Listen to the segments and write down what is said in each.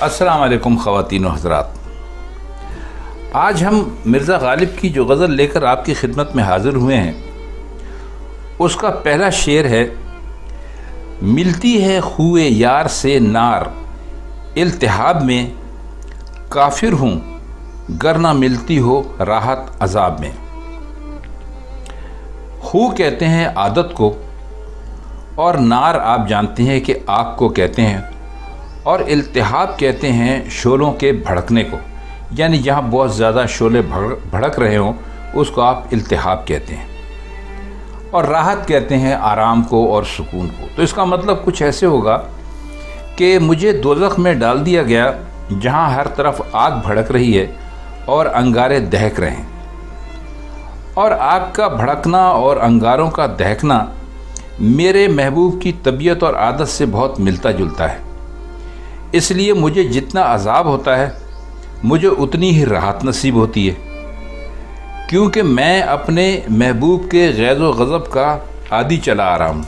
अस्सलाम वालेकुम ख़वातीन व हज़रात। आज हम मिर्ज़ा गालिब की जो गज़ल लेकर आपकी खिदमत में हाज़िर हुए हैं उसका पहला शेर है। मिलती है खुए यार से नार, इल्तिहाब में काफिर हूँ गर ना मिलती हो राहत अज़ाब में। खू कहते हैं आदत को और नार आप जानते हैं कि आग को कहते हैं, और इल्तिहाब कहते हैं शोलों के भड़कने को, यानी जहाँ बहुत ज़्यादा शोले भड़क रहे हों उसको आप इल्तिहाब कहते हैं। और राहत कहते हैं आराम को और सुकून को। तो इसका मतलब कुछ ऐसे होगा कि मुझे दोज़ख में डाल दिया गया जहाँ हर तरफ आग भड़क रही है और अंगारे दहक रहे हैं। और आग का भड़कना और अंगारों का दहकना मेरे महबूब की तबीयत और आदत से बहुत मिलता जुलता है, इसलिए मुझे जितना अज़ाब होता है मुझे उतनी ही राहत नसीब होती है, क्योंकि मैं अपने महबूब के गैज़ व ग़ज़ब का आदी चला आ रहा हूँ।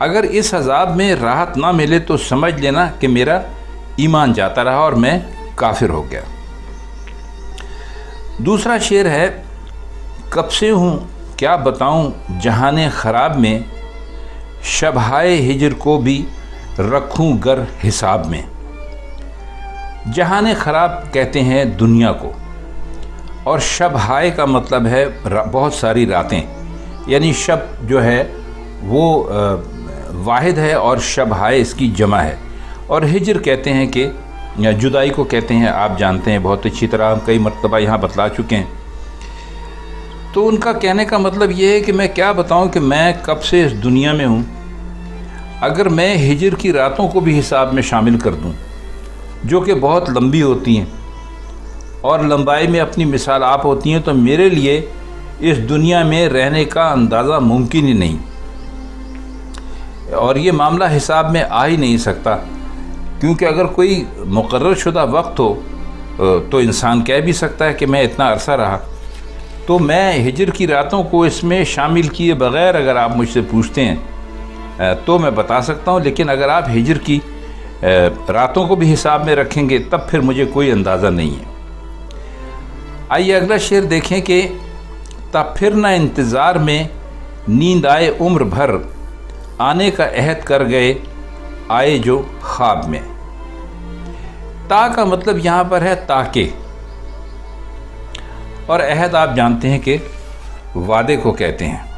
अगर इस अज़ाब में राहत ना मिले तो समझ लेना कि मेरा ईमान जाता रहा और मैं काफिर हो गया। दूसरा शेर है। कब से हूँ क्या बताऊँ जहाने ख़राब में, शबहाए हिजर को भी रखूं गर हिसाब में। जहाने ख़राब कहते हैं दुनिया को, और शब हाय का मतलब है बहुत सारी रातें, यानी शब जो है वो वाहिद है और शब हाय इसकी जमा है। और हिजर कहते हैं कि जुदाई को कहते हैं, आप जानते हैं बहुत अच्छी तरह, हम कई मरतबा यहाँ बतला चुके हैं। तो उनका कहने का मतलब ये है कि मैं क्या बताऊँ कि मैं कब से इस दुनिया में हूँ। अगर मैं हिजर की रातों को भी हिसाब में शामिल कर दूं, जो कि बहुत लंबी होती हैं और लंबाई में अपनी मिसाल आप होती हैं, तो मेरे लिए इस दुनिया में रहने का अंदाज़ा मुमकिन ही नहीं, और ये मामला हिसाब में आ ही नहीं सकता। क्योंकि अगर कोई मुकर्रर शुदा वक्त हो तो इंसान कह भी सकता है कि मैं इतना अरसा रहा। तो मैं हिजर की रातों को इसमें शामिल किए बग़ैर अगर आप मुझसे पूछते हैं तो मैं बता सकता हूँ, लेकिन अगर आप हिजर की रातों को भी हिसाब में रखेंगे तब फिर मुझे कोई अंदाज़ा नहीं है। आइए अगला शेर देखें कि तब फिर ना इंतज़ार में नींद आए उम्र भर, आने का अहद कर गए आए जो ख्वाब में। ता का मतलब यहाँ पर है ताके, और अहद आप जानते हैं कि वादे को कहते हैं।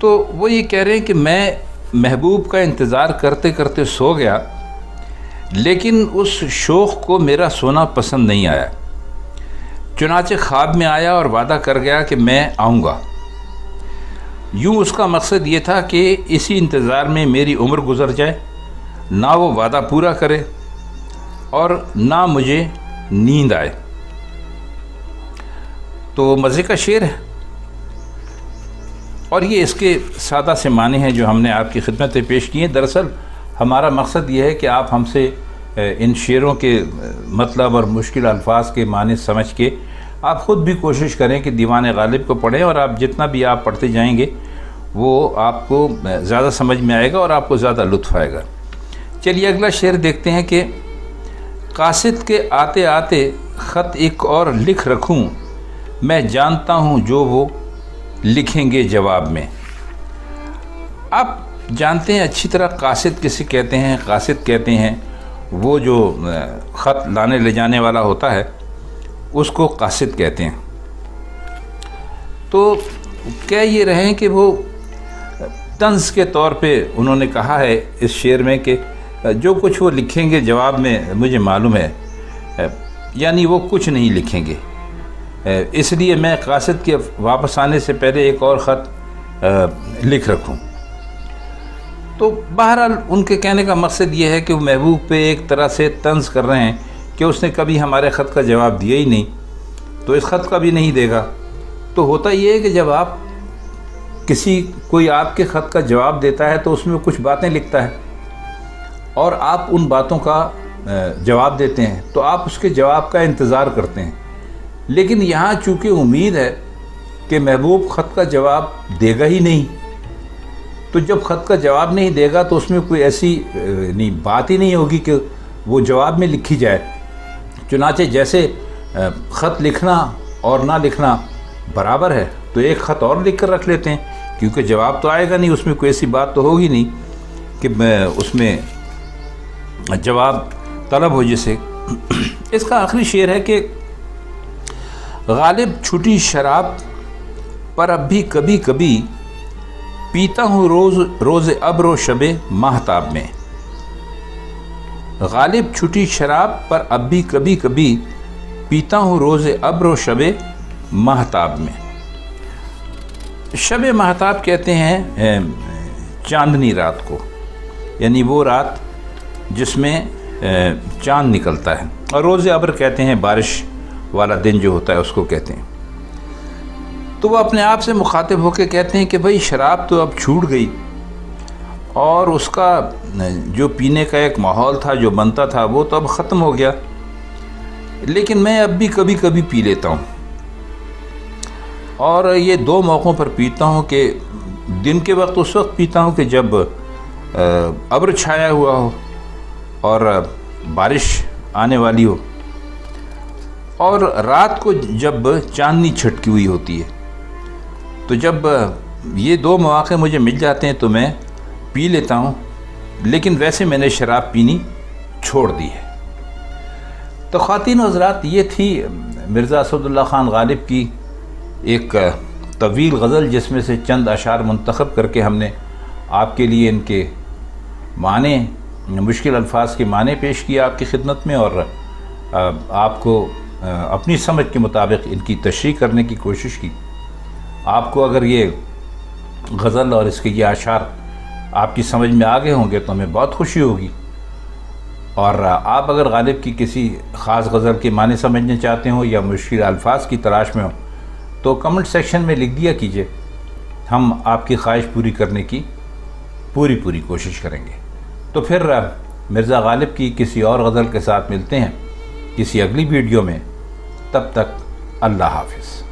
तो वो ये कह रहे हैं कि मैं महबूब का इंतज़ार करते करते सो गया, लेकिन उस शौक़ को मेरा सोना पसंद नहीं आया। चुनाचे ख्वाब में आया और वादा कर गया कि मैं आऊँगा। यूँ उसका मकसद ये था कि इसी इंतज़ार में मेरी उम्र गुज़र जाए, ना वो वादा पूरा करे और ना मुझे नींद आए। तो मज़े का शेर है, और ये इसके सादा से माने हैं जो हमने आपकी खिदमत में पेश किए हैं। दरअसल हमारा मकसद ये है कि आप हमसे इन शेरों के मतलब और मुश्किल अल्फाज के माने समझ के आप ख़ुद भी कोशिश करें कि दीवान गालिब को पढ़ें, और आप जितना भी आप पढ़ते जाएंगे वो आपको ज़्यादा समझ में आएगा और आपको ज़्यादा लुत्फ़ आएगा। चलिए अगला शेर देखते हैं कि कासिद के आते आते ख़त एक और लिख रखूँ, मैं जानता हूँ जो वो लिखेंगे जवाब में। आप जानते हैं अच्छी तरह कासिद किसे कहते हैं। कासिद कहते हैं वो जो ख़त लाने ले जाने वाला होता है उसको कासिद कहते हैं। तो कह ये रहे हैं कि वो तंज़ के तौर पे उन्होंने कहा है इस शेर में कि जो कुछ वो लिखेंगे जवाब में मुझे मालूम है, यानी वो कुछ नहीं लिखेंगे, इसलिए मैं कासिद के वापस आने से पहले एक और ख़त लिख रखूं। तो बहरहाल उनके कहने का मकसद ये है कि वो महबूब पे एक तरह से तंज़ कर रहे हैं कि उसने कभी हमारे ख़त का जवाब दिया ही नहीं, तो इस ख़त का भी नहीं देगा। तो होता ये है कि जब आप कोई आपके ख़त का जवाब देता है तो उसमें कुछ बातें लिखता है और आप उन बातों का जवाब देते हैं, तो आप उसके जवाब का इंतज़ार करते हैं। लेकिन यहाँ चूँकि उम्मीद है कि महबूब ख़त का जवाब देगा ही नहीं, तो जब ख़त का जवाब नहीं देगा तो उसमें कोई ऐसी नहीं बात ही नहीं होगी कि वो जवाब में लिखी जाए। चुनाचे जैसे ख़त लिखना और ना लिखना बराबर है, तो एक ख़त और लिख कर रख लेते हैं, क्योंकि जवाब तो आएगा नहीं, उसमें कोई ऐसी बात तो होगी नहीं कि उसमें जवाब तलब हो। जैसे इसका आखिरी शेर है कि गालिब छुटी शराब पर अब भी कभी कभी पीता हूँ रोज़ अब्र शबे महताब में। गालिब छुटी शराब पर अब भी कभी कभी पीता हूँ रोज़ अब्र शबे महताब में। शबे महताब कहते हैं चांदनी रात को, यानी वो रात जिसमें चांद निकलता है, और रोज़ अब्र कहते हैं बारिश वाला दिन जो होता है उसको कहते हैं। तो वो अपने आप से मुखातिब होकर कहते हैं कि भाई शराब तो अब छूट गई और उसका जो पीने का एक माहौल था, जो बनता था, वो तो अब ख़त्म हो गया, लेकिन मैं अब भी कभी कभी पी लेता हूँ। और ये दो मौक़ों पर पीता हूँ कि दिन के वक्त उस वक्त पीता हूँ कि जब अब्र छाया हुआ हो और बारिश आने वाली हो, और रात को जब चांदनी छटकी हुई होती है। तो जब ये दो मौक़े मुझे मिल जाते हैं तो मैं पी लेता हूँ, लेकिन वैसे मैंने शराब पीनी छोड़ दी है। तो ख़वातीन हज़रात, ये थी मिर्ज़ा असदुल्ला ख़ान गालिब की एक तवील गज़ल, जिसमें से चंद अशार मुंतखब करके हमने आपके लिए इनके माने, मुश्किल अल्फाज के माने पेश किया आपकी खिदमत में, और आपको अपनी समझ के मुताबिक इनकी तशरीह करने की कोशिश की। आपको अगर ये गज़ल और इसके ये अशार आपकी समझ में आ गए होंगे तो हमें बहुत खुशी होगी। और आप अगर गालिब की किसी ख़ास गज़ल के माने समझने चाहते हो या मुश्किल अल्फाज की तलाश में हो तो कमेंट सेक्शन में लिख दिया कीजिए, हम आपकी ख्वाहिश पूरी करने की पूरी कोशिश करेंगे। तो फिर मिर्ज़ा गालिब की किसी और गज़ल के साथ मिलते हैं किसी अगली वीडियो में। तब तक अल्लाह हाफ़िज़।